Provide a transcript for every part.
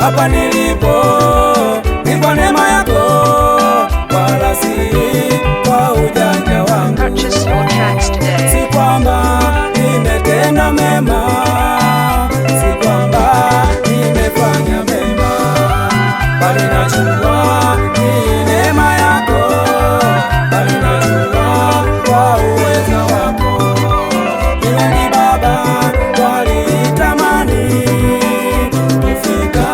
hapa nilipo ni kwa neema yako, wala si kwa ujanja wangu. Purchase your tracks today. Si kwamba nimetenda mema, si kwamba nimefanya mema, bali najua ni neema yako, bali najua kwa uweza wako. Ni wengi Baba walitamani kufika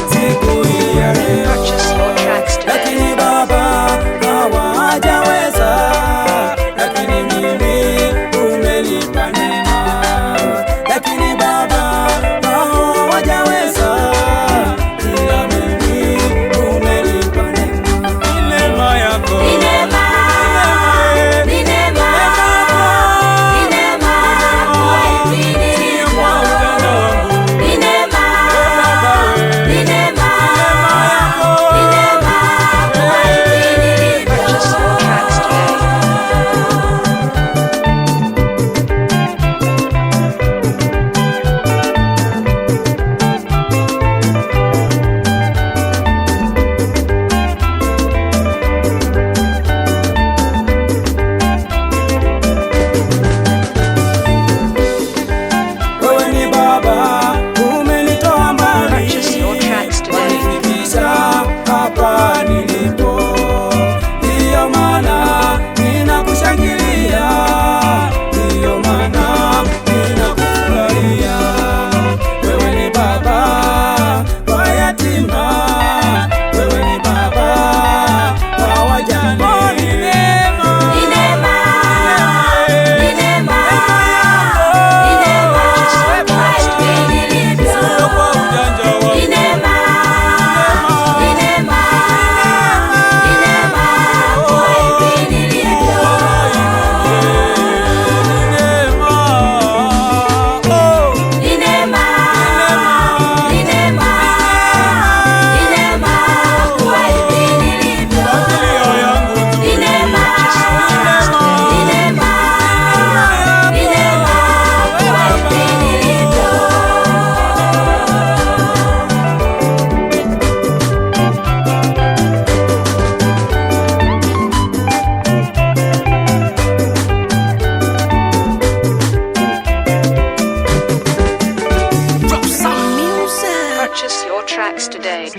siku hii ya leo, Purchase your tracks today. lakini Baba hawajaweza, lakini mimi umenipa neema, lakini Baba hawajaweza, ila mimi umenipa neema. Ni neema yako, Ni neema, ni neema, ni neema kuitimiliza. Ni neema, ni neema, ni neema kuitimiliza. Purchase your tracks today. wewe ni Baba, umenitoa mbali, Purchase your tracks today. wanifikisha hapa nilipo. Ndiyo maana ninakushangilia, ndiyo maana ninakufurahia. Wewe ni Baba wa yatima, wewe ni Baba wa wajane. Ni neema, Ni neema, ni neema, ni neema kuitimiliza. kwa ujanja wako. Ni neema, ni neema, ni neema kuitimiliza. Ni neema, ni neema, ni neema kuitimiliza. Ni neema, ni neema, ni neema kuitimiliza. Purchase your tracks today.